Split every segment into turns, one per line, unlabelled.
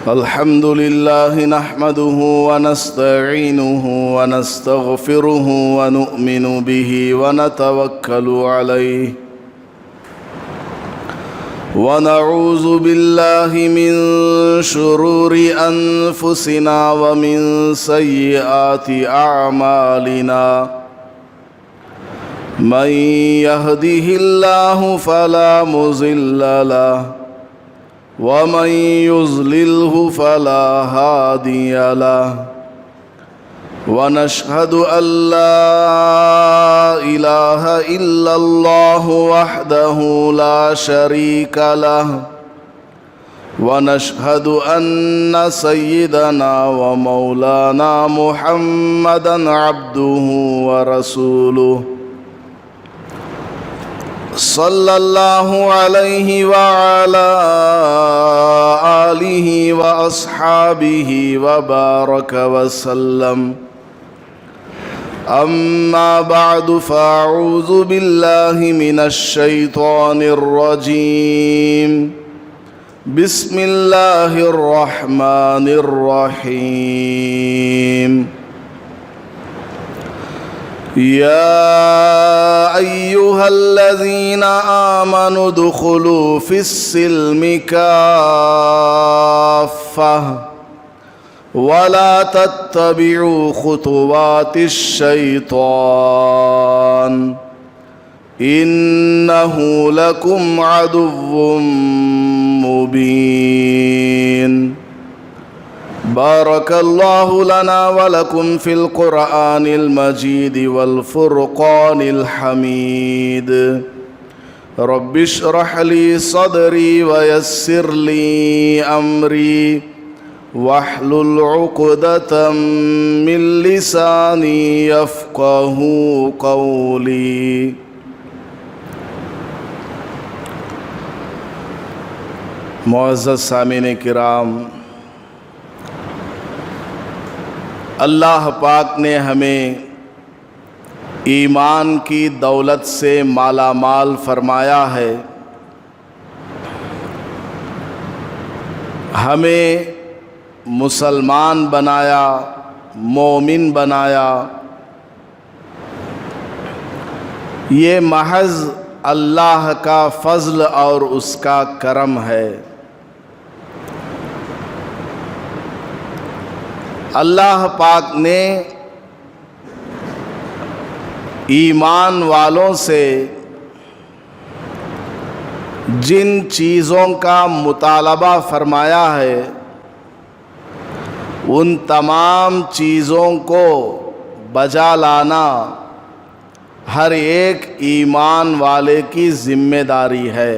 الحمد لله نحمده ونستعينه ونستغفره ونؤمن به ونتوكل عليه ونعوذ بالله من شرور أنفسنا ومن سيئات أعمالنا من يهده الله فلا مضل له ومن يضلله فلا هادي له ونشهد أن لا إله إلا الله وحده لا شريك له ونشهد أن سيدنا ومولانا محمدًا عبده ورسوله صلى الله عليه وعلى آله وأصحابه وبارك وسلم أما بعد فأعوذ بالله من الشيطان الرجيم بسم الله الرحمن الرحيم يا أيها الذين آمنوا ادخلوا في السلم كافة ولا تتبعوا خطوات الشيطان إنه لكم عدو مبين بارك الله لنا ولكم في القرآن المجيد والفرقان الحميد رب اشرح لي صدري ويسر لي أمري واحلل عقدة من لساني يفقه قولي معزز سامعین کرام، اللہ پاک نے ہمیں ایمان کی دولت سے مالا مال فرمایا ہے، ہمیں مسلمان بنایا، مومن بنایا، یہ محض اللہ کا فضل اور اس کا کرم ہے۔ اللہ پاک نے ایمان والوں سے جن چیزوں کا مطالبہ فرمایا ہے ان تمام چیزوں کو بجا لانا ہر ایک ایمان والے کی ذمہ داری ہے۔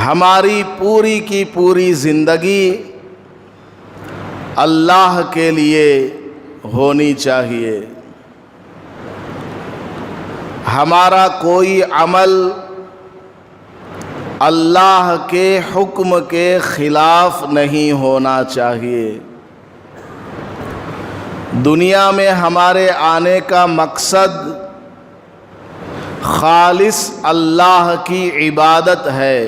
ہماری پوری کی پوری زندگی اللہ کے لیے ہونی چاہیے۔ ہمارا کوئی عمل اللہ کے حکم کے خلاف نہیں ہونا چاہیے۔ دنیا میں ہمارے آنے کا مقصد خالص اللہ کی عبادت ہے،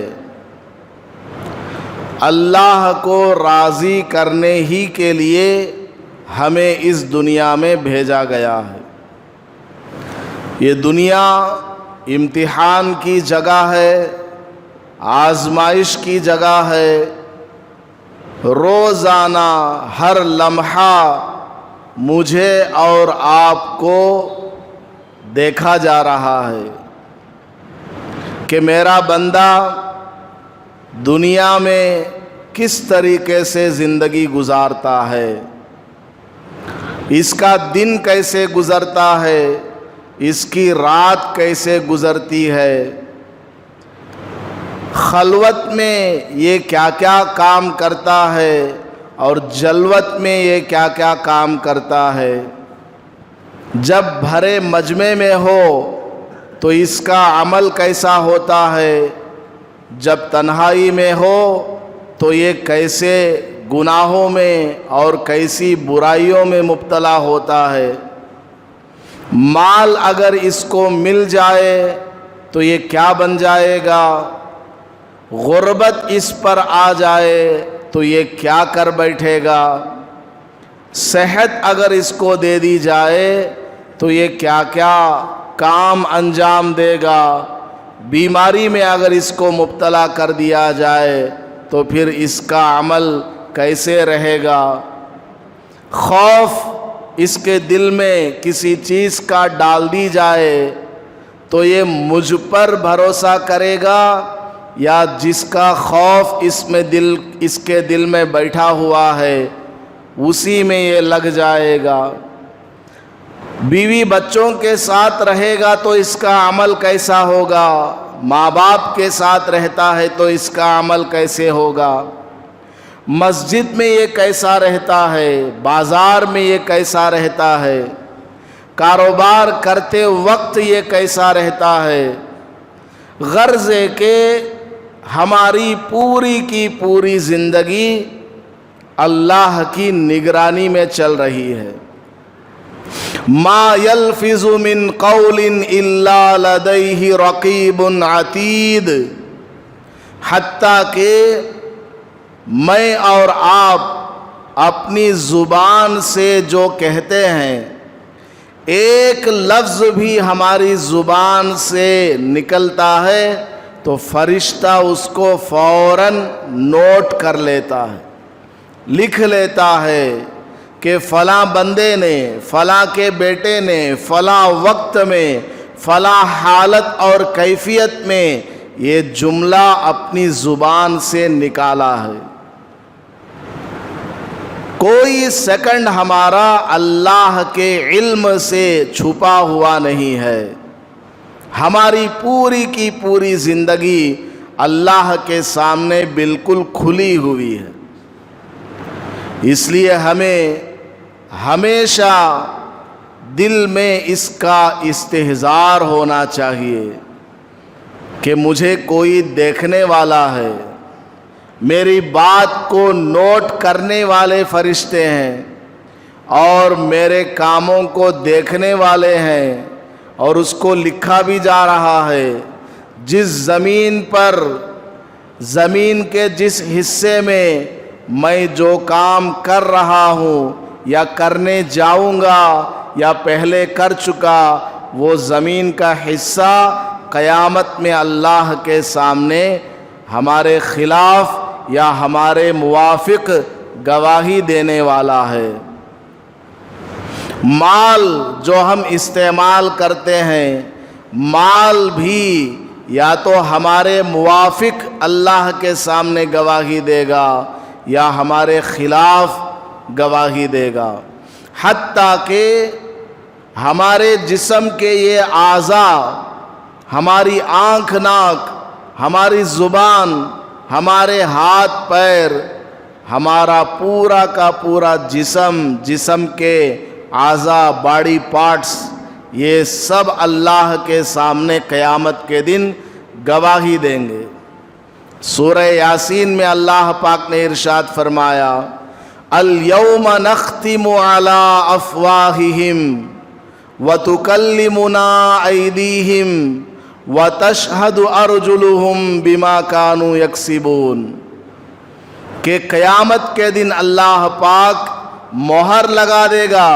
اللہ کو راضی کرنے ہی کے لیے ہمیں اس دنیا میں بھیجا گیا ہے۔ یہ دنیا امتحان کی جگہ ہے، آزمائش کی جگہ ہے۔ روزانہ ہر لمحہ مجھے اور آپ کو دیکھا جا رہا ہے کہ میرا بندہ دنیا میں کس طریقے سے زندگی گزارتا ہے، اس کا دن کیسے گزرتا ہے، اس کی رات کیسے گزرتی ہے، خلوت میں یہ کیا کیا کام کرتا ہے اور جلوت میں یہ کیا کیا کام کرتا ہے۔ جب بھرے مجمع میں ہو تو اس کا عمل کیسا ہوتا ہے، جب تنہائی میں ہو تو یہ کیسے گناہوں میں اور کیسی برائیوں میں مبتلا ہوتا ہے۔ مال اگر اس کو مل جائے تو یہ کیا بن جائے گا، غربت اس پر آ جائے تو یہ کیا کر بیٹھے گا، صحت اگر اس کو دے دی جائے تو یہ کیا کیا کام انجام دے گا، بیماری میں اگر اس کو مبتلا کر دیا جائے تو پھر اس کا عمل کیسے رہے گا، خوف اس کے دل میں کسی چیز کا ڈال دی جائے تو یہ مجھ پر بھروسہ کرے گا یا جس کا خوف اس کے دل میں بیٹھا ہوا ہے اسی میں یہ لگ جائے گا، بیوی بچوں کے ساتھ رہے گا تو اس کا عمل کیسا ہوگا، ماں باپ کے ساتھ رہتا ہے تو اس کا عمل کیسے ہوگا، مسجد میں یہ کیسا رہتا ہے، بازار میں یہ کیسا رہتا ہے، کاروبار کرتے وقت یہ کیسا رہتا ہے، غرض ہے کہ ہماری پوری کی پوری زندگی اللہ کی نگرانی میں چل رہی ہے، ما یلفظ من قول الا لدیہ رقیب عتید، حتیٰ کہ میں اور آپ اپنی زبان سے جو کہتے ہیں ایک لفظ بھی ہماری زبان سے نکلتا ہے تو فرشتہ اس کو فوراً نوٹ کر لیتا ہے، لکھ لیتا ہے کہ فلاں بندے نے، فلاں کے بیٹے نے فلاں وقت میں فلاں حالت اور کیفیت میں یہ جملہ اپنی زبان سے نکالا ہے۔ کوئی سیکنڈ ہمارا اللہ کے علم سے چھپا ہوا نہیں ہے، ہماری پوری کی پوری زندگی اللہ کے سامنے بالکل کھلی ہوئی ہے، اس لیے ہمیں ہمیشہ دل میں اس کا استحضار ہونا چاہیے کہ مجھے کوئی دیکھنے والا ہے، میری بات کو نوٹ کرنے والے فرشتے ہیں اور میرے کاموں کو دیکھنے والے ہیں اور اس کو لکھا بھی جا رہا ہے، جس زمین پر، زمین کے جس حصے میں میں جو کام کر رہا ہوں یا کرنے جاؤں گا یا پہلے کر چکا، وہ زمین کا حصہ قیامت میں اللہ کے سامنے ہمارے خلاف یا ہمارے موافق گواہی دینے والا ہے۔ مال جو ہم استعمال کرتے ہیں، مال بھی یا تو ہمارے موافق اللہ کے سامنے گواہی دے گا یا ہمارے خلاف گواہی دے گا، حتیٰ کہ ہمارے جسم کے یہ اعضاء، ہماری آنکھ، ناک، ہماری زبان، ہمارے ہاتھ پیر، ہمارا پورا کا پورا جسم کے اعضاء، باڈی پارٹس، یہ سب اللہ کے سامنے قیامت کے دن گواہی دیں گے۔ سورہ یاسین میں اللہ پاک نے ارشاد فرمایا، اليوم نختم على افواہہم وتکلمنا ایدیہم وتشہد ارجلہم بما کانوا یکسبون، کہ قیامت کے دن اللہ پاک مہر لگا دے گا،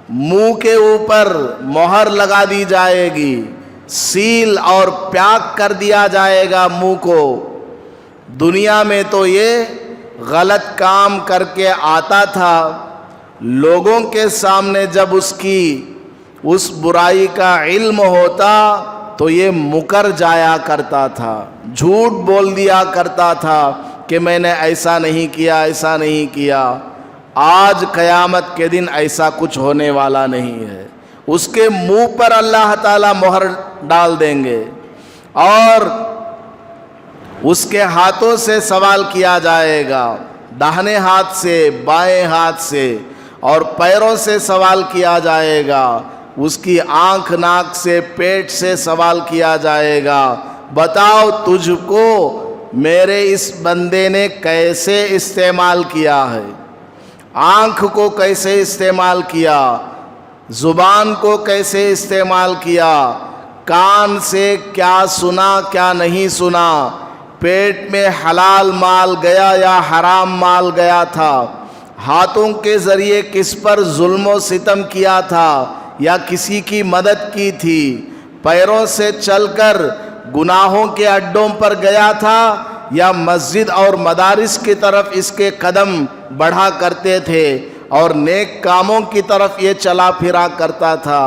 منہ کے اوپر مہر لگا دی جائے گی، سیل اور پیاک کر دیا جائے گا منہ کو۔ دنیا میں تو یہ غلط کام کر کے آتا تھا، لوگوں کے سامنے جب اس برائی کا علم ہوتا تو یہ مکر جایا کرتا تھا، جھوٹ بول دیا کرتا تھا کہ میں نے ایسا نہیں کیا، ایسا نہیں کیا۔ آج قیامت کے دن ایسا کچھ ہونے والا نہیں ہے، اس کے منہ پر اللہ تعالیٰ مہر ڈال دیں گے اور اس کے ہاتھوں سے سوال کیا جائے گا، داہنے ہاتھ سے، بائیں ہاتھ سے، اور پیروں سے سوال کیا جائے گا، اس کی آنکھ، ناک سے، پیٹ سے سوال کیا جائے گا، بتاؤ تجھ کو میرے اس بندے نے کیسے استعمال کیا ہے، آنکھ کو کیسے استعمال کیا، زبان کو کیسے استعمال کیا، کان سے کیا سنا کیا نہیں سنا، پیٹ میں حلال مال گیا یا حرام مال گیا تھا، ہاتھوں کے ذریعے کس پر ظلم و ستم کیا تھا یا کسی کی مدد کی تھی، پیروں سے چل کر گناہوں کے اڈوں پر گیا تھا یا مسجد اور مدارس کی طرف اس کے قدم بڑھا کرتے تھے اور نیک کاموں کی طرف یہ چلا پھرا کرتا تھا،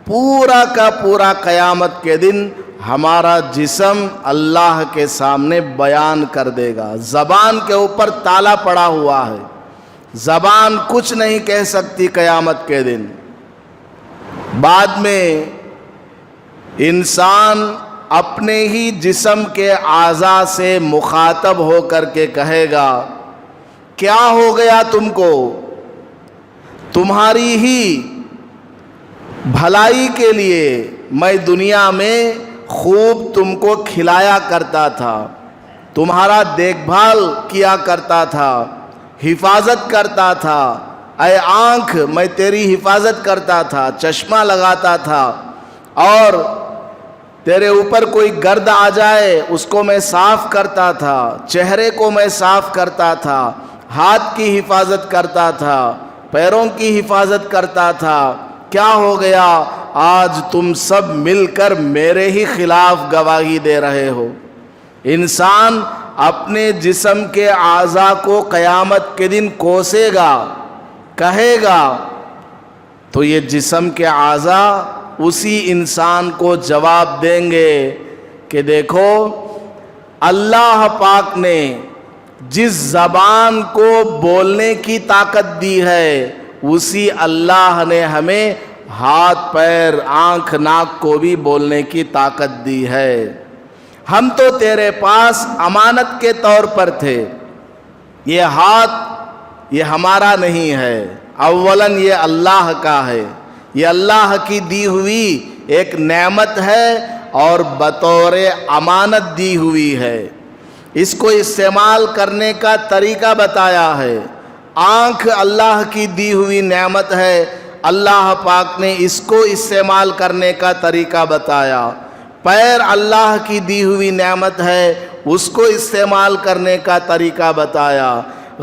پورا کا پورا قیامت کے دن ہمارا جسم اللہ کے سامنے بیان کر دے گا۔ زبان کے اوپر تالا پڑا ہوا ہے، زبان کچھ نہیں کہہ سکتی قیامت کے دن۔ بعد میں انسان اپنے ہی جسم کے اعضاء سے مخاطب ہو کر کے کہے گا، کیا ہو گیا تم کو؟ تمہاری ہی بھلائی کے لیے میں دنیا میں خوب تم کو کھلایا کرتا تھا، تمہارا دیکھ بھال کیا کرتا تھا، حفاظت کرتا تھا۔ اے آنکھ، میں تیری حفاظت کرتا تھا، چشمہ لگاتا تھا، اور تیرے اوپر کوئی گرد آ جائے اس کو میں صاف کرتا تھا، چہرے کو میں صاف کرتا تھا، ہاتھ کی حفاظت کرتا تھا، پیروں کی حفاظت کرتا تھا۔ کیا ہو گیا؟ آج تم سب مل کر میرے ہی خلاف گواہی دے رہے ہو۔ انسان اپنے جسم کے اعضاء کو قیامت کے دن کوسے گا، کہے گا، تو یہ جسم کے اعضاء اسی انسان کو جواب دیں گے کہ دیکھو، اللہ پاک نے جس زبان کو بولنے کی طاقت دی ہے، اسی اللہ نے ہمیں ہاتھ، پیر، آنکھ، ناک کو بھی بولنے کی طاقت دی ہے۔ ہم تو تیرے پاس امانت کے طور پر تھے، یہ ہاتھ یہ ہمارا نہیں ہے، اولاً یہ اللہ کا ہے، یہ اللہ کی دی ہوئی ایک نعمت ہے اور بطور امانت دی ہوئی ہے، اس کو استعمال کرنے کا طریقہ بتایا ہے۔ آنکھ اللہ کی دی ہوئی نعمت ہے، اللہ پاک نے اس کو استعمال کرنے کا طریقہ بتایا۔ پیر اللہ کی دی ہوئی نعمت ہے، اس کو استعمال کرنے کا طریقہ بتایا۔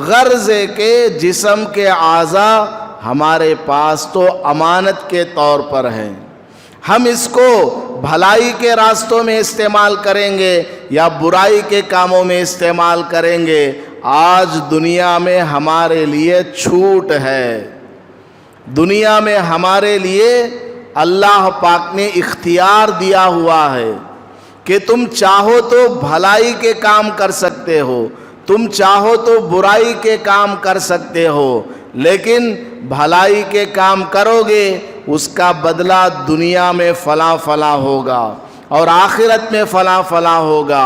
غرض ہے کہ جسم کے اعضاء ہمارے پاس تو امانت کے طور پر ہیں، ہم اس کو بھلائی کے راستوں میں استعمال کریں گے یا برائی کے کاموں میں استعمال کریں گے۔ آج دنیا میں ہمارے لیے چھوٹ ہے، دنیا میں ہمارے لیے اللہ پاک نے اختیار دیا ہوا ہے کہ تم چاہو تو بھلائی کے کام کر سکتے ہو، تم چاہو تو برائی کے کام کر سکتے ہو، لیکن بھلائی کے کام کرو گے اس کا بدلہ دنیا میں فلاں فلاں ہوگا اور آخرت میں فلاں فلاں ہوگا۔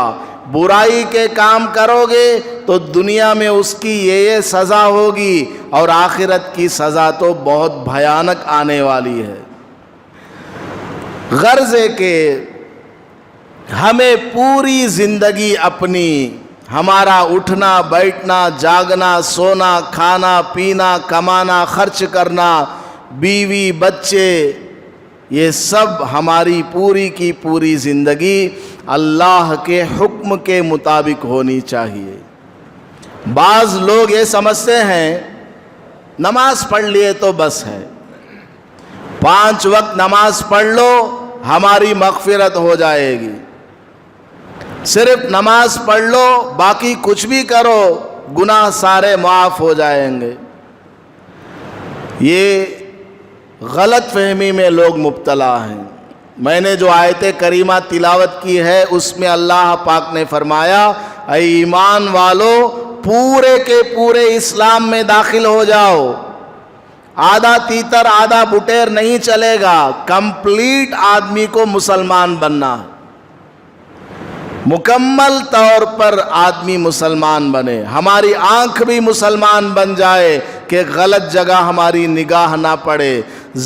برائی کے کام کرو گے تو دنیا میں اس کی یہ سزا ہوگی اور آخرت کی سزا تو بہت بھیانک آنے والی ہے۔ غرض ہے کہ ہمیں پوری زندگی اپنی، ہمارا اٹھنا بیٹھنا جاگنا سونا کھانا پینا کمانا خرچ کرنا بیوی بچے، یہ سب ہماری پوری کی پوری زندگی اللہ کے حکم کے مطابق ہونی چاہیے۔ بعض لوگ یہ سمجھتے ہیں نماز پڑھ لیے تو بس ہے، 5 وقت نماز پڑھ لو ہماری مغفرت ہو جائے گی، صرف نماز پڑھ لو باقی کچھ بھی کرو گناہ سارے معاف ہو جائیں گے۔ یہ غلط فہمی میں لوگ مبتلا ہیں۔ میں نے جو آیت کریمہ تلاوت کی ہے اس میں اللہ پاک نے فرمایا، اے ایمان والو پورے کے پورے اسلام میں داخل ہو جاؤ، آدھا تیتر آدھا بٹیر نہیں چلے گا، کمپلیٹ آدمی کو مسلمان بننا، مکمل طور پر آدمی مسلمان بنے، ہماری آنکھ بھی مسلمان بن جائے کہ غلط جگہ ہماری نگاہ نہ پڑے،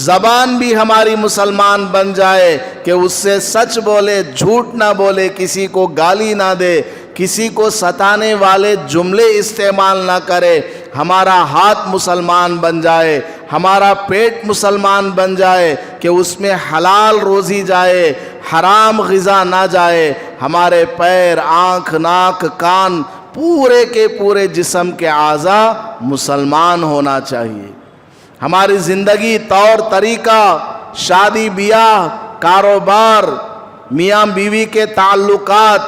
زبان بھی ہماری مسلمان بن جائے کہ اس سے سچ بولے جھوٹ نہ بولے، کسی کو گالی نہ دے، کسی کو ستانے والے جملے استعمال نہ کرے، ہمارا ہاتھ مسلمان بن جائے، ہمارا پیٹ مسلمان بن جائے کہ اس میں حلال روزی جائے، حرام غذا نہ جائے، ہمارے پیر، آنکھ، ناک، کان، پورے کے پورے جسم کے اعضاء مسلمان ہونا چاہیے۔ ہماری زندگی، طور طریقہ، شادی بیاہ، کاروبار، میاں بیوی کے تعلقات،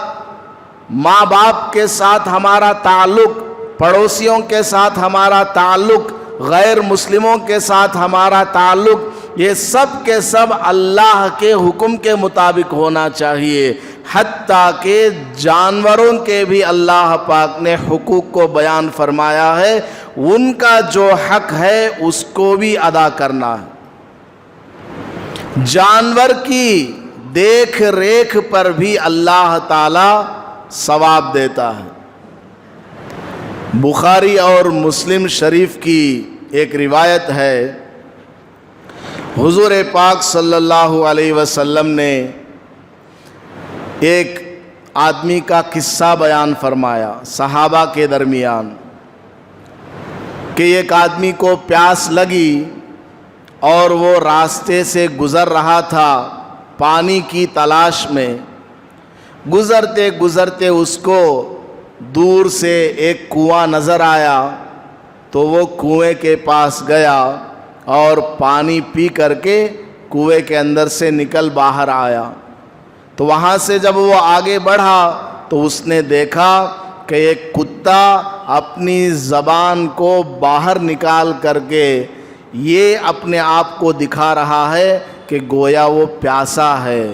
ماں باپ کے ساتھ ہمارا تعلق، پڑوسیوں کے ساتھ ہمارا تعلق، غیر مسلموں کے ساتھ ہمارا تعلق، یہ سب کے سب اللہ کے حکم کے مطابق ہونا چاہیے۔ حتیٰ کہ جانوروں کے بھی اللہ پاک نے حقوق کو بیان فرمایا ہے، ان کا جو حق ہے اس کو بھی ادا کرنا ہے۔ جانور کی دیکھ ریکھ پر بھی اللہ تعالی ثواب دیتا ہے۔ بخاری اور مسلم شریف کی ایک روایت ہے، حضور پاک صلی اللہ علیہ وسلم نے ایک آدمی کا قصہ بیان فرمایا صحابہ کے درمیان کہ ایک آدمی کو پیاس لگی اور وہ راستے سے گزر رہا تھا پانی کی تلاش میں۔ گزرتے گزرتے اس کو دور سے ایک کنواں نظر آیا تو وہ کنویں کے پاس گیا اور پانی پی کر کے کنویں کے اندر سے نکل باہر آیا۔ تو وہاں سے جب وہ آگے بڑھا تو اس نے دیکھا کہ ایک کتا اپنی زبان کو باہر نکال کر کے یہ اپنے آپ کو دکھا رہا ہے کہ گویا وہ پیاسا ہے۔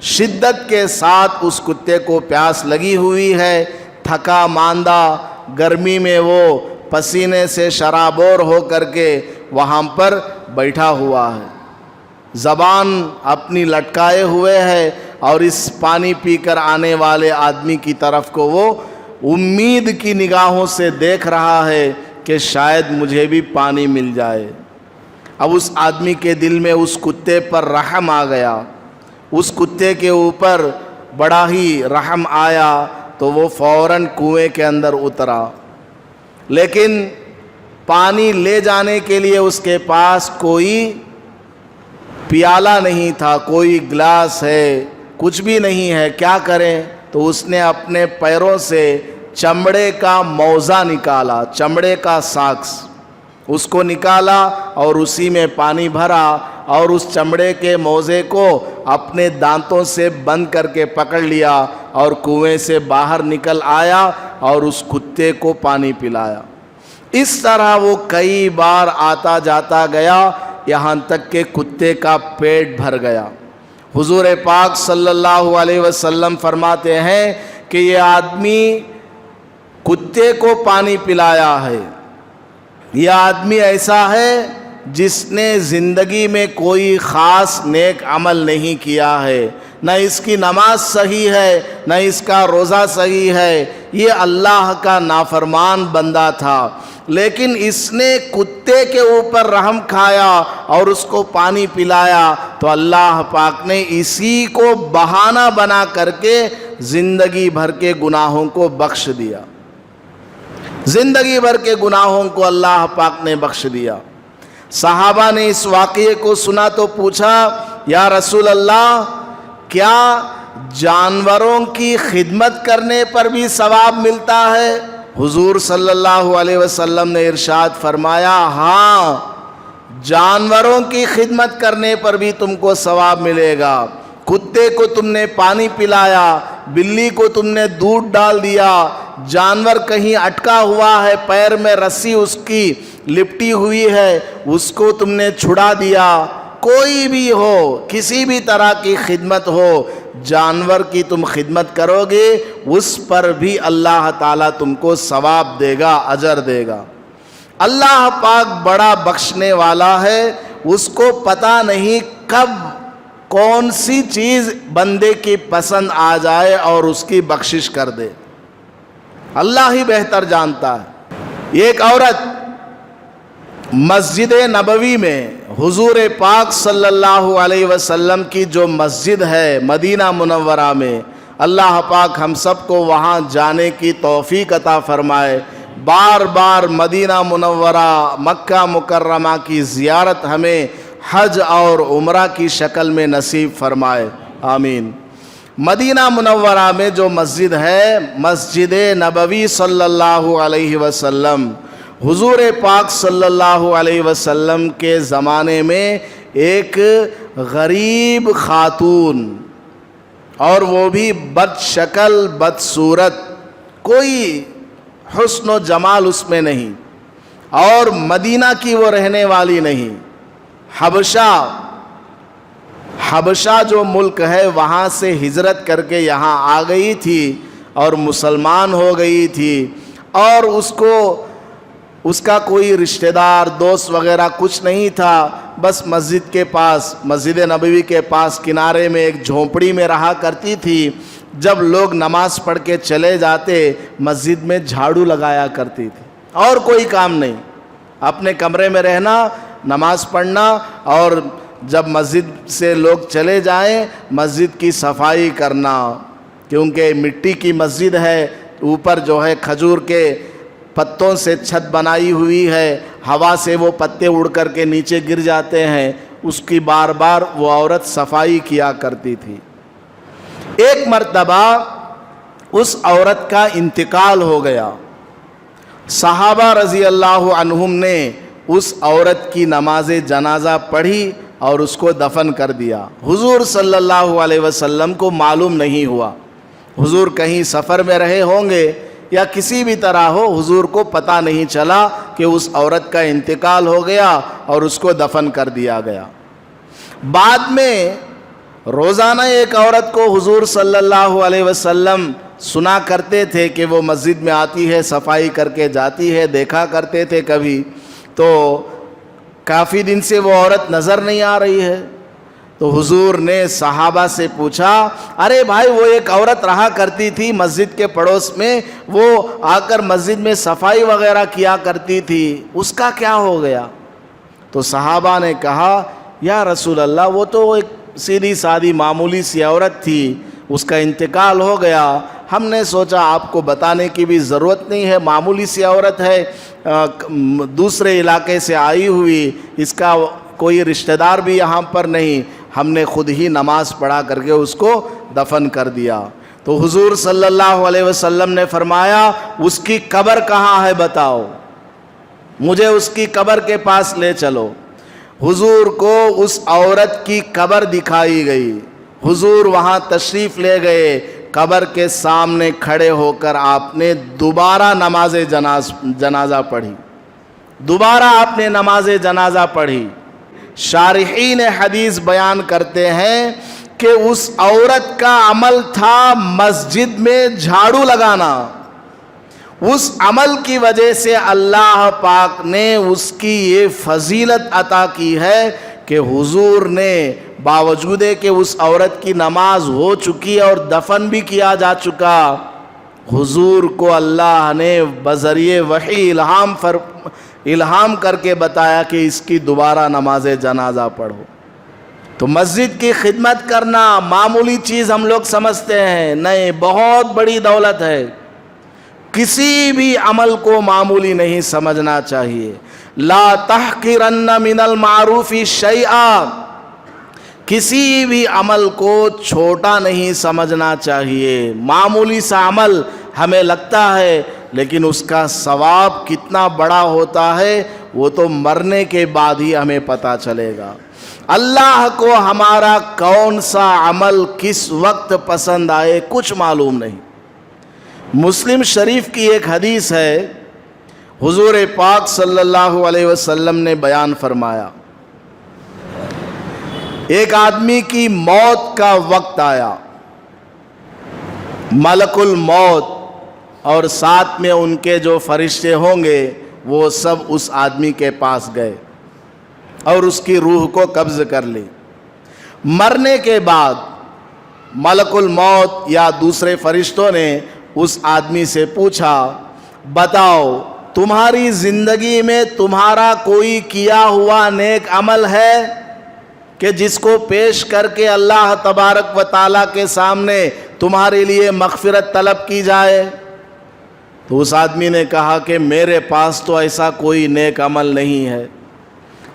شدت کے ساتھ اس کتے کو پیاس لگی ہوئی ہے، تھکا ماندہ، گرمی میں وہ پسینے سے شرابور ہو کر کے وہاں پر بیٹھا ہوا ہے، زبان اپنی لٹکائے ہوئے ہے اور اس پانی پی کر آنے والے آدمی کی طرف کو وہ امید کی نگاہوں سے دیکھ رہا ہے کہ شاید مجھے بھی پانی مل جائے۔ اب اس آدمی کے دل میں اس کتے پر رحم آ گیا، اس کتے کے اوپر بڑا ہی رحم آیا تو وہ فوراً کنویں کے اندر اترا، لیکن پانی لے جانے کے لیے اس کے پاس کوئی پیالہ نہیں تھا، کوئی گلاس ہے، کچھ بھی نہیں ہے، کیا کریں؟ تو اس نے اپنے پیروں سے چمڑے کا موزہ نکالا، چمڑے کا ساکس اس کو نکالا اور اسی میں پانی بھرا اور اس چمڑے کے موزے کو اپنے دانتوں سے بند کر کے پکڑ لیا اور کنویں سے باہر نکل آیا اور اس کتے کو پانی پلایا۔ اس طرح وہ کئی بار آتا جاتا گیا یہاں تک کہ کتے کا پیٹ بھر گیا۔ حضور پاک صلی اللہ علیہ وسلم فرماتے ہیں کہ یہ آدمی کتے کو پانی پلایا ہے، یہ آدمی ایسا ہے جس نے زندگی میں کوئی خاص نیک عمل نہیں کیا ہے، نہ اس کی نماز صحیح ہے، نہ اس کا روزہ صحیح ہے، یہ اللہ کا نافرمان بندہ تھا، لیکن اس نے کتے کے اوپر رحم کھایا اور اس کو پانی پلایا تو اللہ پاک نے اسی کو بہانہ بنا کر کے زندگی بھر کے گناہوں کو بخش دیا، زندگی بھر کے گناہوں کو اللہ پاک نے بخش دیا۔ صحابہ نے اس واقعے کو سنا تو پوچھا، یا رسول اللہ، کیا جانوروں کی خدمت کرنے پر بھی ثواب ملتا ہے؟ حضور صلی اللہ علیہ وسلم نے ارشاد فرمایا، ہاں، جانوروں کی خدمت کرنے پر بھی تم کو ثواب ملے گا۔ کتے کو تم نے پانی پلایا، بلی کو تم نے دودھ ڈال دیا، جانور کہیں اٹکا ہوا ہے، پیر میں رسی اس کی لپٹی ہوئی ہے، اس کو تم نے چھڑا دیا، کوئی بھی ہو، کسی بھی طرح کی خدمت ہو، جانور کی تم خدمت کرو گے اس پر بھی اللہ تعالیٰ تم کو ثواب دے گا، اجر دے گا۔ اللہ پاک بڑا بخشنے والا ہے، اس کو پتہ نہیں کب کون سی چیز بندے کی پسند آ جائے اور اس کی بخشش کر دے، اللہ ہی بہتر جانتا ہے۔ ایک عورت مسجد نبوی میں حضور پاک صلی اللہ علیہ وسلم کی جو مسجد ہے مدینہ منورہ میں، اللہ پاک ہم سب کو وہاں جانے کی توفیق عطا فرمائے، بار بار مدینہ منورہ مکہ مکرمہ کی زیارت ہمیں حج اور عمرہ کی شکل میں نصیب فرمائے۔ آمین۔ مدینہ منورہ میں جو مسجد ہے، مسجد نبوی صلی اللہ علیہ وسلم، حضور پاک صلی اللہ علیہ وسلم کے زمانے میں ایک غریب خاتون، اور وہ بھی بد شکل بد صورت، کوئی حسن و جمال اس میں نہیں، اور مدینہ کی وہ رہنے والی نہیں، حبشہ جو ملک ہے وہاں سے ہجرت کر کے یہاں آ گئی تھی اور مسلمان ہو گئی تھی، اور اس کا کوئی رشتہ دار دوست وغیرہ کچھ نہیں تھا، بس مسجد کے پاس، مسجد نبوی کے پاس کنارے میں ایک جھونپڑی میں رہا کرتی تھی۔ جب لوگ نماز پڑھ کے چلے جاتے مسجد میں جھاڑو لگایا کرتی تھی، اور کوئی کام نہیں، اپنے کمرے میں رہنا، نماز پڑھنا، اور جب مسجد سے لوگ چلے جائیں مسجد کی صفائی کرنا، کیونکہ مٹی کی مسجد ہے، اوپر جو ہے کھجور کے پتوں سے چھت بنائی ہوئی ہے، ہوا سے وہ پتے اڑ کر کے نیچے گر جاتے ہیں، اس کی بار بار وہ عورت صفائی کیا کرتی تھی۔ ایک مرتبہ اس عورت کا انتقال ہو گیا، صحابہ رضی اللہ عنہم نے اس عورت کی نماز جنازہ پڑھی اور اس کو دفن کر دیا۔ حضور صلی اللہ علیہ وسلم کو معلوم نہیں ہوا، حضور کہیں سفر میں رہے ہوں گے یا کسی بھی طرح ہو، حضور کو پتہ نہیں چلا کہ اس عورت کا انتقال ہو گیا اور اس کو دفن کر دیا گیا۔ بعد میں روزانہ ایک عورت کو حضور صلی اللہ علیہ وسلم سنا کرتے تھے کہ وہ مسجد میں آتی ہے، صفائی کر کے جاتی ہے، دیکھا کرتے تھے کبھی، تو کافی دن سے وہ عورت نظر نہیں آ رہی ہے، تو حضور نے صحابہ سے پوچھا، ارے بھائی وہ ایک عورت رہا کرتی تھی مسجد کے پڑوس میں، وہ آ کر مسجد میں صفائی وغیرہ کیا کرتی تھی، اس کا کیا ہو گیا؟ تو صحابہ نے کہا، یا رسول اللہ وہ تو ایک سیدھی سادی معمولی سی عورت تھی، اس کا انتقال ہو گیا، ہم نے سوچا آپ کو بتانے کی بھی ضرورت نہیں ہے، معمولی سی عورت ہے، دوسرے علاقے سے آئی ہوئی، اس کا کوئی رشتہ دار بھی یہاں پر نہیں، ہم نے خود ہی نماز پڑھا کر کے اس کو دفن کر دیا۔ تو حضور صلی اللہ علیہ وسلم نے فرمایا، اس کی قبر کہاں ہے بتاؤ، مجھے اس کی قبر کے پاس لے چلو۔ حضور کو اس عورت کی قبر دکھائی گئی، حضور وہاں تشریف لے گئے، قبر کے سامنے کھڑے ہو کر آپ نے دوبارہ نماز جنازہ پڑھی، دوبارہ آپ نے نماز جنازہ پڑھی۔ شارحین حدیث بیان کرتے ہیں کہ اس عورت کا عمل تھا مسجد میں جھاڑو لگانا، اس عمل کی وجہ سے اللہ پاک نے اس کی یہ فضیلت عطا کی ہے کہ حضور نے باوجود کہ اس عورت کی نماز ہو چکی اور دفن بھی کیا جا چکا، حضور کو اللہ نے بذریعہ وحی الہام کر کے بتایا کہ اس کی دوبارہ نماز جنازہ پڑھو۔ تو مسجد کی خدمت کرنا معمولی چیز ہم لوگ سمجھتے ہیں، نہیں، بہت بڑی دولت ہے، کسی بھی عمل کو معمولی نہیں سمجھنا چاہیے۔ لا تحقرن من المعروف شیئا، کسی بھی عمل کو چھوٹا نہیں سمجھنا چاہیے، معمولی سا عمل ہمیں لگتا ہے لیکن اس کا ثواب کتنا بڑا ہوتا ہے وہ تو مرنے کے بعد ہی ہمیں پتہ چلے گا۔ اللہ کو ہمارا کون سا عمل کس وقت پسند آئے کچھ معلوم نہیں۔ مسلم شریف کی ایک حدیث ہے، حضور پاک صلی اللہ علیہ وسلم نے بیان فرمایا، ایک آدمی کی موت کا وقت آیا، ملک الموت اور ساتھ میں ان کے جو فرشتے ہوں گے وہ سب اس آدمی کے پاس گئے اور اس کی روح کو قبض کر لی۔ مرنے کے بعد ملک الموت یا دوسرے فرشتوں نے اس آدمی سے پوچھا، بتاؤ تمہاری زندگی میں تمہارا کوئی کیا ہوا نیک عمل ہے کہ جس کو پیش کر کے اللہ تبارک و تعالیٰ کے سامنے تمہارے لیے مغفرت طلب کی جائے؟ تو اس آدمی نے کہا کہ میرے پاس تو ایسا کوئی نیک عمل نہیں ہے۔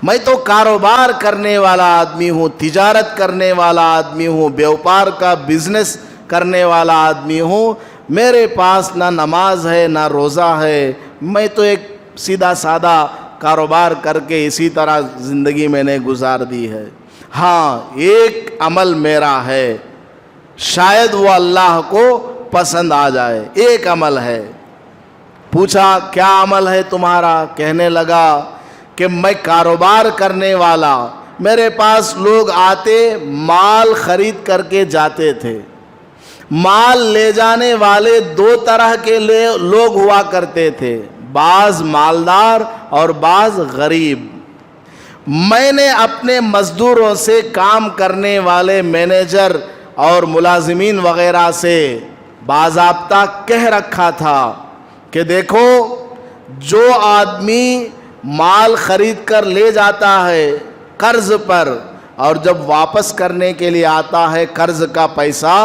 میں تو کاروبار کرنے والا آدمی ہوں، تجارت کرنے والا آدمی ہوں، بیوپار کا بزنس کرنے والا آدمی ہوں، میرے پاس نہ نماز ہے نہ روزہ ہے، میں تو ایک سیدھا سادہ کاروبار کر کے اسی طرح زندگی میں نے گزار دی ہے۔ ہاں، ایک عمل میرا ہے، شاید وہ اللہ کو پسند آ جائے، ایک عمل ہے۔ پوچھا کیا عمل ہے تمہارا؟ کہنے لگا کہ میں کاروبار کرنے والا، میرے پاس لوگ آتے مال خرید کر کے جاتے تھے، مال لے جانے والے دو طرح کے لوگ ہوا کرتے تھے، بعض مالدار اور بعض غریب۔ میں نے اپنے مزدوروں سے، کام کرنے والے مینیجر اور ملازمین وغیرہ سے باضابطہ کہہ رکھا تھا کہ دیکھو، جو آدمی مال خرید کر لے جاتا ہے قرض پر، اور جب واپس کرنے کے لیے آتا ہے قرض کا پیسہ،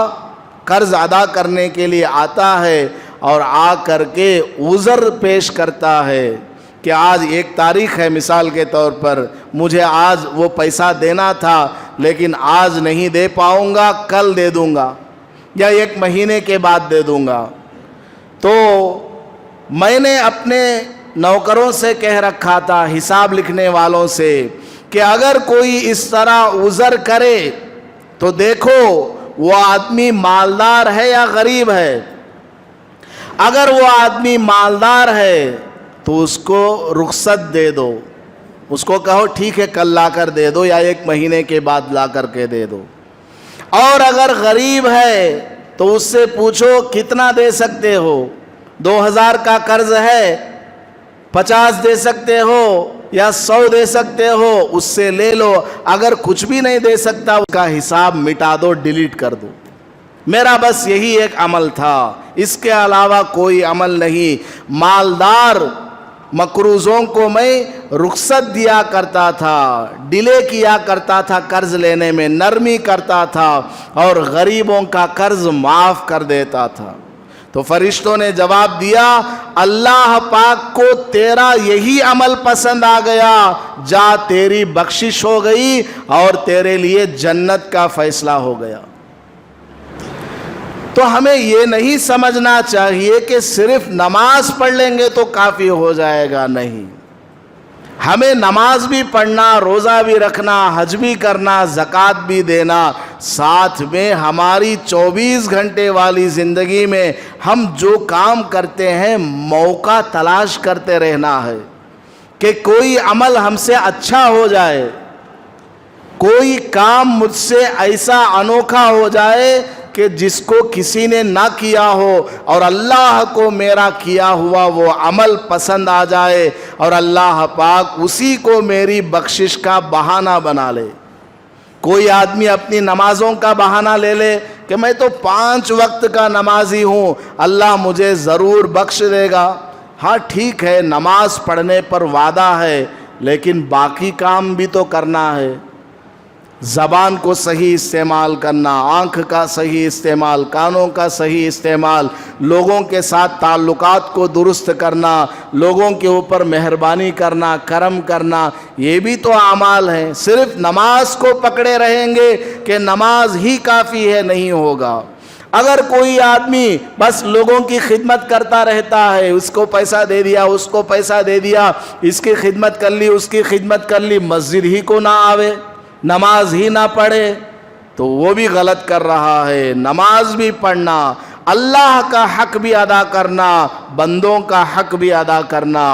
قرض ادا کرنے کے لیے آتا ہے اور آ کر کے عذر پیش کرتا ہے کہ آج ایک تاریخ ہے، مثال کے طور پر مجھے آج وہ پیسہ دینا تھا لیکن آج نہیں دے پاؤں گا، کل دے دوں گا یا ایک مہینے کے بعد دے دوں گا، تو میں نے اپنے نوکروں سے کہہ رکھا تھا، حساب لکھنے والوں سے، کہ اگر کوئی اس طرح عذر کرے تو دیکھو وہ آدمی مالدار ہے یا غریب ہے۔ اگر وہ آدمی مالدار ہے تو اس کو رخصت دے دو، اس کو کہو ٹھیک ہے کل لا کر دے دو یا ایک مہینے کے بعد لا کر کے دے دو۔ اور اگر غریب ہے تو اس سے پوچھو کتنا دے سکتے ہو، 2000 کا قرض ہے، 50 دے سکتے ہو یا 100 دے سکتے ہو، اس سے لے لو۔ اگر کچھ بھی نہیں دے سکتا اس کا حساب مٹا دو، ڈیلیٹ کر دو۔ میرا بس یہی ایک عمل تھا، اس کے علاوہ کوئی عمل نہیں۔ مالدار مقروضوں کو میں رخصت دیا کرتا تھا، ڈیلے کیا کرتا تھا قرض لینے میں، نرمی کرتا تھا، اور غریبوں کا قرض معاف کر دیتا تھا۔ تو فرشتوں نے جواب دیا، اللہ پاک کو تیرا یہی عمل پسند آ گیا، جا تیری بخشش ہو گئی اور تیرے لیے جنت کا فیصلہ ہو گیا۔ تو ہمیں یہ نہیں سمجھنا چاہیے کہ صرف نماز پڑھ لیں گے تو کافی ہو جائے گا، نہیں، ہمیں نماز بھی پڑھنا، روزہ بھی رکھنا، حج بھی کرنا، زکوٰۃ بھی دینا، ساتھ میں ہماری 24 گھنٹے والی زندگی میں ہم جو کام کرتے ہیں موقع تلاش کرتے رہنا ہے کہ کوئی عمل ہم سے اچھا ہو جائے، کوئی کام مجھ سے ایسا انوکھا ہو جائے کہ جس کو کسی نے نہ کیا ہو، اور اللہ کو میرا کیا ہوا وہ عمل پسند آ جائے اور اللہ پاک اسی کو میری بخشش کا بہانہ بنا لے۔ کوئی آدمی اپنی نمازوں کا بہانہ لے لے کہ میں تو 5 وقت کا نمازی ہوں، اللہ مجھے ضرور بخش دے گا۔ ہاں ٹھیک ہے، نماز پڑھنے پر وعدہ ہے، لیکن باقی کام بھی تو کرنا ہے۔ زبان کو صحیح استعمال کرنا، آنکھ کا صحیح استعمال، کانوں کا صحیح استعمال، لوگوں کے ساتھ تعلقات کو درست کرنا، لوگوں کے اوپر مہربانی کرنا، کرم کرنا، یہ بھی تو اعمال ہیں۔ صرف نماز کو پکڑے رہیں گے کہ نماز ہی کافی ہے، نہیں ہوگا۔ اگر کوئی آدمی بس لوگوں کی خدمت کرتا رہتا ہے، اس کو پیسہ دے دیا، اس کو پیسہ دے دیا، اس کی خدمت کر لی، اس کی خدمت کر لی، مسجد ہی کو نہ آوے، نماز ہی نہ پڑھے، تو وہ بھی غلط کر رہا ہے۔ نماز بھی پڑھنا، اللہ کا حق بھی ادا کرنا، بندوں کا حق بھی ادا کرنا،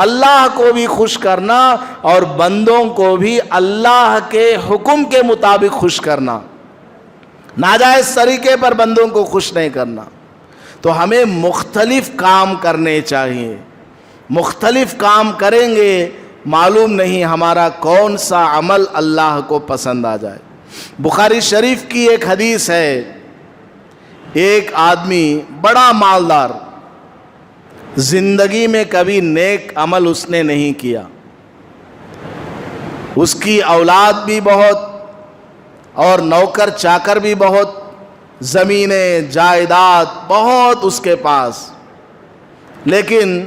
اللہ کو بھی خوش کرنا اور بندوں کو بھی اللہ کے حکم کے مطابق خوش کرنا، ناجائز طریقے پر بندوں کو خوش نہیں کرنا۔ تو ہمیں مختلف کام کرنے چاہیے، مختلف کام کریں گے، معلوم نہیں ہمارا کون سا عمل اللہ کو پسند آ جائے۔ بخاری شریف کی ایک حدیث ہے، ایک آدمی بڑا مالدار، زندگی میں کبھی نیک عمل اس نے نہیں کیا، اس کی اولاد بھی بہت اور نوکر چاکر بھی بہت، زمینیں جائیداد بہت اس کے پاس، لیکن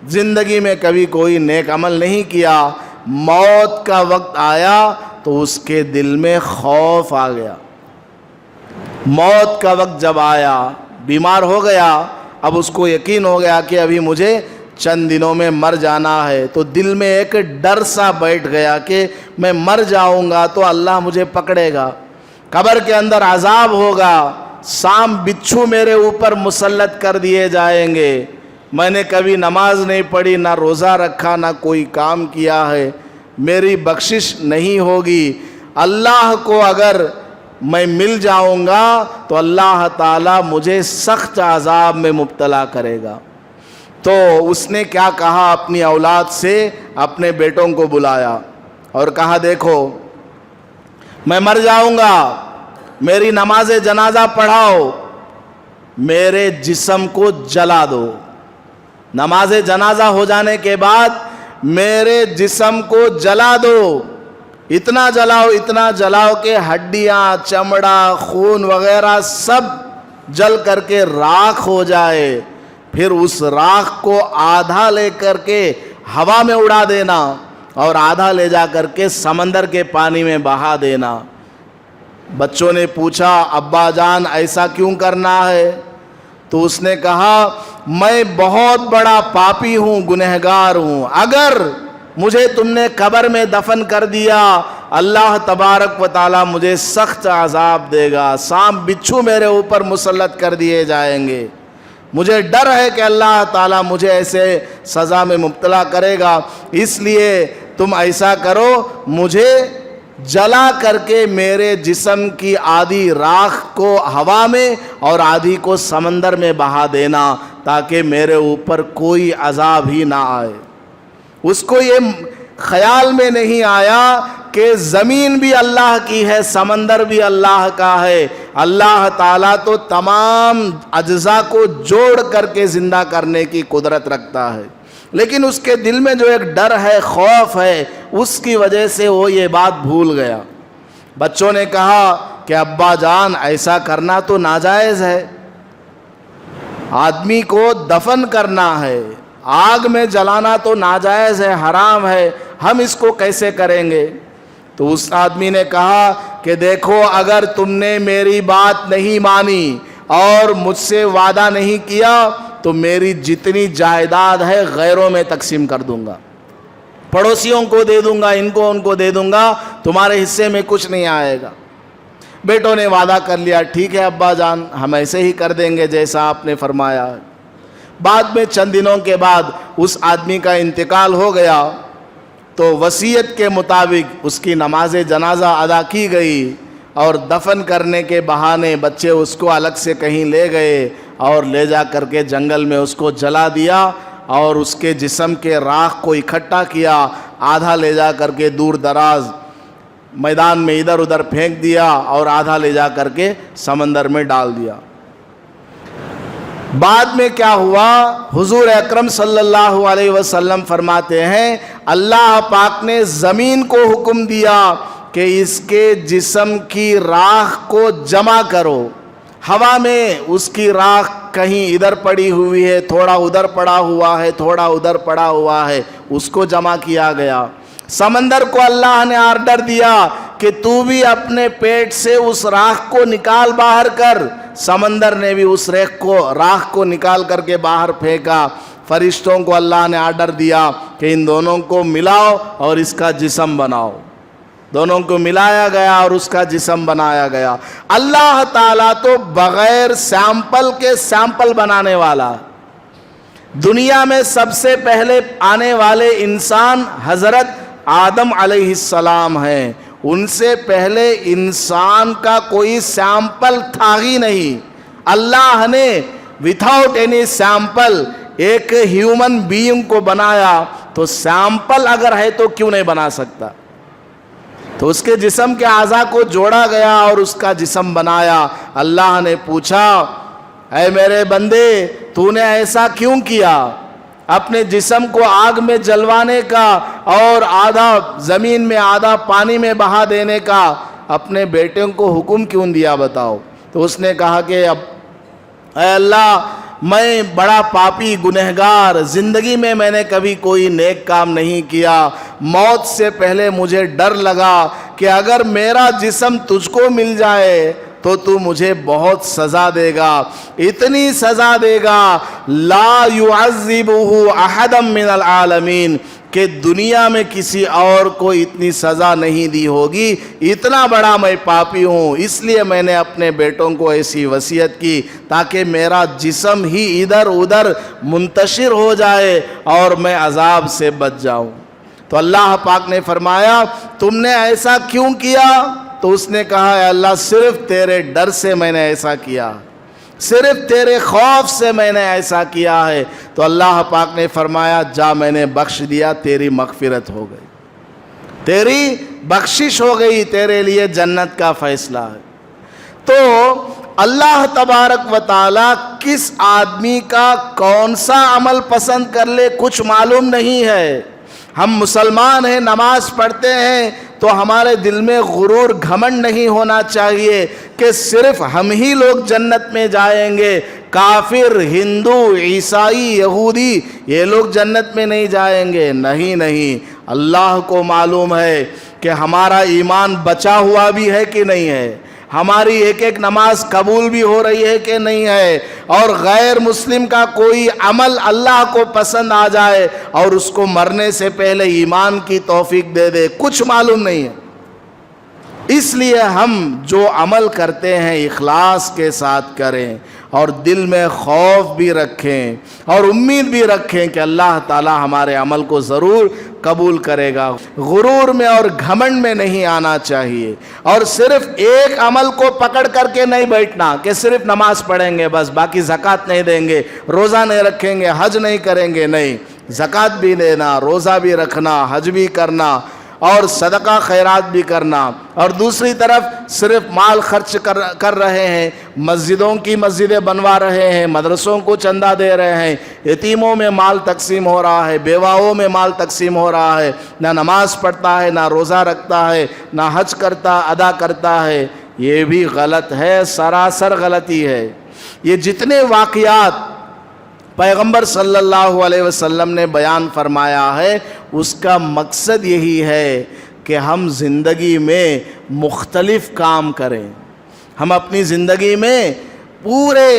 زندگی میں کبھی کوئی نیک عمل نہیں کیا۔ موت کا وقت آیا تو اس کے دل میں خوف آ گیا. موت کا وقت جب آیا، بیمار ہو گیا، اب اس کو یقین ہو گیا کہ ابھی مجھے چند دنوں میں مر جانا ہے، تو دل میں ایک ڈر سا بیٹھ گیا کہ میں مر جاؤں گا تو اللہ مجھے پکڑے گا، قبر کے اندر عذاب ہوگا، سانپ بچھو میرے اوپر مسلط کر دیے جائیں گے، میں نے کبھی نماز نہیں پڑھی، نہ روزہ رکھا، نہ کوئی کام کیا ہے، میری بخشش نہیں ہوگی، اللہ کو اگر میں مل جاؤں گا تو اللہ تعالیٰ مجھے سخت عذاب میں مبتلا کرے گا. تو اس نے کیا کہا، اپنی اولاد سے اپنے بیٹوں کو بلایا اور کہا دیکھو میں مر جاؤں گا، میری نماز جنازہ پڑھاؤ، میرے جسم کو جلا دو. نماز جنازہ ہو جانے کے بعد میرے جسم کو جلا دو، اتنا جلاؤ کہ ہڈیاں، چمڑا، خون وغیرہ سب جل کر کے راکھ ہو جائے. پھر اس راکھ کو آدھا لے کر کے ہوا میں اڑا دینا اور آدھا لے جا کر کے سمندر کے پانی میں بہا دینا. بچوں نے پوچھا ابا جان ایسا کیوں کرنا ہے؟ تو اس نے کہا میں بہت بڑا پاپی ہوں، گنہگار ہوں، اگر مجھے تم نے قبر میں دفن کر دیا اللہ تبارک و تعالیٰ مجھے سخت عذاب دے گا، سانپ بچھو میرے اوپر مسلط کر دیے جائیں گے، مجھے ڈر ہے کہ اللہ تعالیٰ مجھے ایسے سزا میں مبتلا کرے گا، اس لیے تم ایسا کرو مجھے جلا کر کے میرے جسم کی آدھی راکھ کو ہوا میں اور آدھی کو سمندر میں بہا دینا تاکہ میرے اوپر کوئی عذاب ہی نہ آئے. اس کو یہ خیال میں نہیں آیا کہ زمین بھی اللہ کی ہے، سمندر بھی اللہ کا ہے، اللہ تعالیٰ تو تمام اجزاء کو جوڑ کر کے زندہ کرنے کی قدرت رکھتا ہے، لیکن اس کے دل میں جو ایک ڈر ہے، خوف ہے، اس کی وجہ سے وہ یہ بات بھول گیا. بچوں نے کہا کہ ابا جان ایسا کرنا تو ناجائز ہے، آدمی کو دفن کرنا ہے، آگ میں جلانا تو ناجائز ہے، حرام ہے، ہم اس کو کیسے کریں گے؟ تو اس آدمی نے کہا کہ دیکھو اگر تم نے میری بات نہیں مانی اور مجھ سے وعدہ نہیں کیا تو میری جتنی جائیداد ہے غیروں میں تقسیم کر دوں گا، پڑوسیوں کو دے دوں گا، ان کو دے دوں گا، تمہارے حصے میں کچھ نہیں آئے گا. بیٹوں نے وعدہ کر لیا، ٹھیک ہے ابا جان ہم ایسے ہی کر دیں گے جیسا آپ نے فرمایا. بعد میں چند دنوں کے بعد اس آدمی کا انتقال ہو گیا تو وصیت کے مطابق اس کی نماز جنازہ ادا کی گئی اور دفن کرنے کے بہانے بچے اس کو الگ سے کہیں لے گئے اور لے جا کر کے جنگل میں اس کو جلا دیا اور اس کے جسم کے راکھ کو اکٹھا کیا، آدھا لے جا کر کے دور دراز میدان میں ادھر ادھر پھینک دیا اور آدھا لے جا کر کے سمندر میں ڈال دیا. بعد میں کیا ہوا، حضور اکرم صلی اللہ علیہ وسلم فرماتے ہیں اللہ پاک نے زمین کو حکم دیا کہ اس کے جسم کی راکھ کو جمع کرو. ہوا میں اس کی راکھ کہیں ادھر پڑی ہوئی ہے، تھوڑا ادھر پڑا ہوا ہے، تھوڑا ادھر پڑا ہوا ہے، اس کو جمع کیا گیا. سمندر کو اللہ نے آرڈر دیا کہ تو بھی اپنے پیٹ سے اس راکھ کو نکال باہر کر. سمندر نے بھی اس راکھ کو نکال کر کے باہر پھینکا. فرشتوں کو اللہ نے آرڈر دیا کہ ان دونوں کو ملاؤ اور اس کا جسم بناؤ. دونوں کو ملایا گیا اور اس کا جسم بنایا گیا. اللہ تعالیٰ تو بغیر سیمپل کے سیمپل بنانے والا. دنیا میں سب سے پہلے آنے والے انسان حضرت آدم علیہ السلام ہیں. ان سے پہلے انسان کا کوئی سیمپل تھا ہی نہیں. اللہ نے وداؤٹ اینی سیمپل ایک ہیومن بینگ کو بنایا، تو سیمپل اگر ہے تو کیوں نہیں بنا سکتا؟ تو اس کے جسم کے اعضاء کو جوڑا گیا اور اس کا جسم بنایا. اللہ نے پوچھا اے میرے بندے تو نے ایسا کیوں کیا؟ اپنے جسم کو آگ میں جلوانے کا اور آدھا زمین میں آدھا پانی میں بہا دینے کا اپنے بیٹے کو حکم کیوں دیا بتاؤ؟ تو اس نے کہا کہ اب اے اللہ میں بڑا پاپی گنہگار، زندگی میں نے کبھی کوئی نیک کام نہیں کیا، موت سے پہلے مجھے ڈر لگا کہ اگر میرا جسم تجھ کو مل جائے تو مجھے بہت سزا دے گا، اتنی سزا دے گا لا يعذبه احد من العالمین، کہ دنیا میں کسی اور کو اتنی سزا نہیں دی ہوگی، اتنا بڑا میں پاپی ہوں۔ اس لیے میں نے اپنے بیٹوں کو ایسی وصیت کی تاکہ میرا جسم ہی ادھر ادھر منتشر ہو جائے اور میں عذاب سے بچ جاؤں۔ تو اللہ پاک نے فرمایا تم نے ایسا کیوں کیا؟ تو اس نے کہا اے اللہ صرف تیرے ڈر سے میں نے ایسا کیا، صرف تیرے خوف سے میں نے ایسا کیا ہے۔ تو اللہ پاک نے فرمایا جا میں نے بخش دیا، تیری مغفرت ہو گئی، تیری بخشش ہو گئی، تیرے لیے جنت کا فیصلہ ہے۔ تو اللہ تبارک و تعالیٰ کس آدمی کا کون سا عمل پسند کر لے کچھ معلوم نہیں ہے۔ ہم مسلمان ہیں، نماز پڑھتے ہیں، تو ہمارے دل میں غرور گھمنڈ نہیں ہونا چاہیے کہ صرف ہم ہی لوگ جنت میں جائیں گے، کافر، ہندو، عیسائی، یہودی یہ لوگ جنت میں نہیں جائیں گے۔ نہیں، اللہ کو معلوم ہے کہ ہمارا ایمان بچا ہوا بھی ہے کہ نہیں ہے، ہماری ایک ایک نماز قبول بھی ہو رہی ہے کہ نہیں ہے، اور غیر مسلم کا کوئی عمل اللہ کو پسند آ جائے اور اس کو مرنے سے پہلے ایمان کی توفیق دے دے، کچھ معلوم نہیں ہے۔ اس لیے ہم جو عمل کرتے ہیں اخلاص کے ساتھ کریں اور دل میں خوف بھی رکھیں اور امید بھی رکھیں کہ اللہ تعالی ہمارے عمل کو ضرور قبول کرے گا۔ غرور میں اور گھمنڈ میں نہیں آنا چاہیے، اور صرف ایک عمل کو پکڑ کر کے نہیں بیٹھنا کہ صرف نماز پڑھیں گے بس، باقی زکوٰۃ نہیں دیں گے، روزہ نہیں رکھیں گے، حج نہیں کریں گے۔ نہیں، زکوٰۃ بھی دینا، روزہ بھی رکھنا، حج بھی کرنا اور صدقہ خیرات بھی کرنا، اور دوسری طرف صرف مال خرچ کر رہے ہیں، مسجدوں کی مسجدیں بنوا رہے ہیں، مدرسوں کو چندہ دے رہے ہیں، یتیموں میں مال تقسیم ہو رہا ہے، بیواؤں میں مال تقسیم ہو رہا ہے، نہ نماز پڑھتا ہے، نہ روزہ رکھتا ہے، نہ حج ادا کرتا ہے، یہ بھی غلط ہے، سراسر غلطی ہے۔ یہ جتنے واقعات پیغمبر صلی اللہ علیہ وسلم نے بیان فرمایا ہے اس کا مقصد یہی ہے کہ ہم زندگی میں مختلف کام کریں، ہم اپنی زندگی میں پورے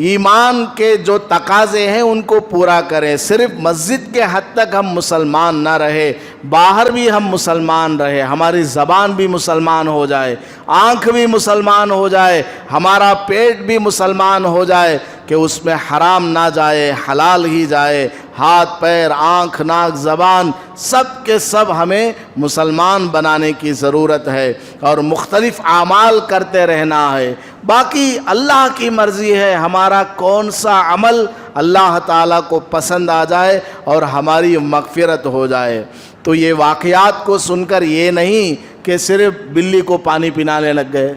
ایمان کے جو تقاضے ہیں ان کو پورا کریں۔ صرف مسجد کے حد تک ہم مسلمان نہ رہے، باہر بھی ہم مسلمان رہے، ہماری زبان بھی مسلمان ہو جائے، آنکھ بھی مسلمان ہو جائے، ہمارا پیٹ بھی مسلمان ہو جائے کہ اس میں حرام نہ جائے، حلال ہی جائے، ہاتھ پیر آنکھ ناک زبان سب کے سب ہمیں مسلمان بنانے کی ضرورت ہے، اور مختلف اعمال کرتے رہنا ہے۔ باقی اللہ کی مرضی ہے ہمارا کون سا عمل اللہ تعالیٰ کو پسند آ جائے اور ہماری مغفرت ہو جائے۔ تو یہ واقعات کو سن کر یہ نہیں کہ صرف بلی کو پانی پلانے لگ گئے،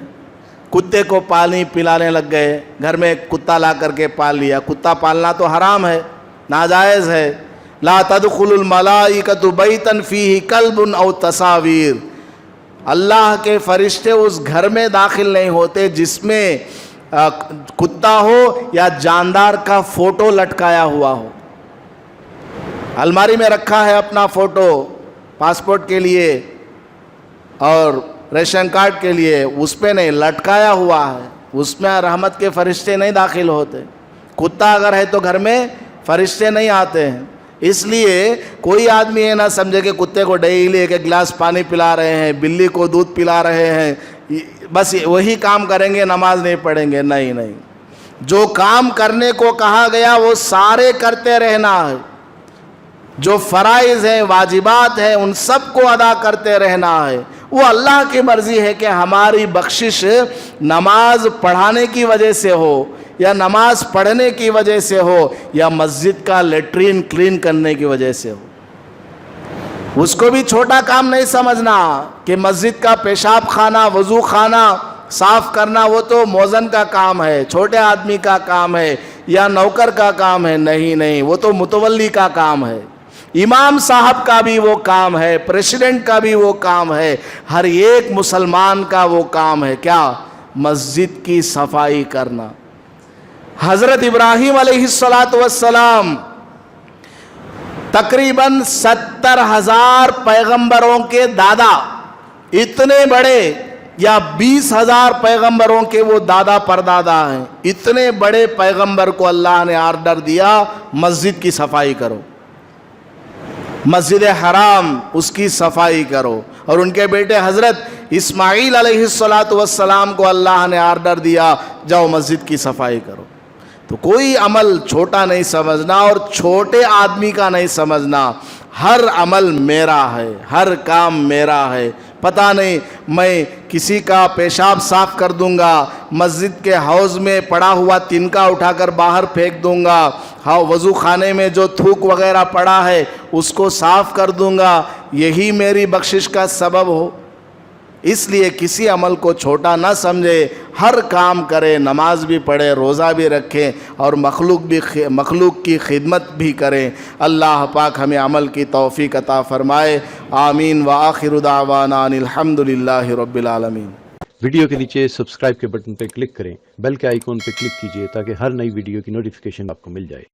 کتے کو پانی پلانے لگ گئے، گھر میں کتا لا کر کے پال لیا۔ کتا پالنا تو حرام ہے، ناجائز ہے۔ لا تدخل الملائکۃ بیتا فیہ کلب او تصاویر، اللہ کے فرشتے اس گھر میں داخل نہیں ہوتے جس میں کتا ہو یا جاندار کا فوٹو لٹکایا ہوا ہو۔ الماری میں رکھا ہے اپنا فوٹو پاسپورٹ کے لیے اور ریشن کارڈ کے لیے، اس پہ نہیں، لٹکایا ہوا ہے، اس میں رحمت کے فرشتے نہیں داخل ہوتے۔ کتا اگر ہے تو گھر میں فرشتے نہیں آتے ہیں۔ اس لیے کوئی آدمی یہ نہ سمجھے کہ کتے کو ڈیلی ایک گلاس پانی پلا رہے ہیں، بلی کو دودھ پلا رہے ہیں، بس وہی کام کریں گے، نماز نہیں پڑھیں گے۔ نہیں، جو کام کرنے کو کہا گیا وہ سارے کرتے رہنا ہے، جو فرائض ہیں، واجبات ہیں، ان سب کو ادا کرتے رہنا ہے۔ وہ اللہ کی مرضی ہے کہ ہماری بخشش نماز پڑھانے کی وجہ سے ہو، یا نماز پڑھنے کی وجہ سے ہو، یا مسجد کا لیٹرین کلین کرنے کی وجہ سے ہو۔ اس کو بھی چھوٹا کام نہیں سمجھنا کہ مسجد کا پیشاب خانہ، وضو خانہ صاف کرنا وہ تو موذن کا کام ہے، چھوٹے آدمی کا کام ہے یا نوکر کا کام ہے۔ نہیں، وہ تو متولی کا کام ہے، امام صاحب کا بھی وہ کام ہے، پریزیڈنٹ کا بھی وہ کام ہے، ہر ایک مسلمان کا وہ کام ہے۔ کیا؟ مسجد کی صفائی کرنا۔ حضرت ابراہیم علیہ السلام تقریباً 70,000 پیغمبروں کے دادا، اتنے بڑے، یا 20,000 پیغمبروں کے وہ دادا پردادا ہیں، اتنے بڑے پیغمبر کو اللہ نے آرڈر دیا مسجد کی صفائی کرو، مسجد حرام اس کی صفائی کرو، اور ان کے بیٹے حضرت اسماعیل علیہ السلام کو اللہ نے آرڈر دیا جاؤ مسجد کی صفائی کرو۔ تو کوئی عمل چھوٹا نہیں سمجھنا اور چھوٹے آدمی کا نہیں سمجھنا، ہر عمل میرا ہے، ہر کام میرا ہے۔ پتہ نہیں میں کسی کا پیشاب صاف کر دوں گا، مسجد کے حوض میں پڑا ہوا تنکا اٹھا کر باہر پھینک دوں گا، وضو خانے میں جو تھوک وغیرہ پڑا ہے اس کو صاف کر دوں گا، یہی میری بخشش کا سبب ہو۔ اس لیے کسی عمل کو چھوٹا نہ سمجھے، ہر کام کرے، نماز بھی پڑھے، روزہ بھی رکھے، اور مخلوق کی خدمت بھی کریں۔ اللہ پاک ہمیں عمل کی توفیق عطا فرمائے، آمین۔ وآخر دعوانا ان الحمد للہ رب العالمین۔
ویڈیو کے نیچے سبسکرائب کے بٹن پہ کلک کریں، بیل کے آئیکن پہ کلک کیجئے تاکہ ہر نئی ویڈیو کی نوٹیفیکیشن آپ کو مل جائے۔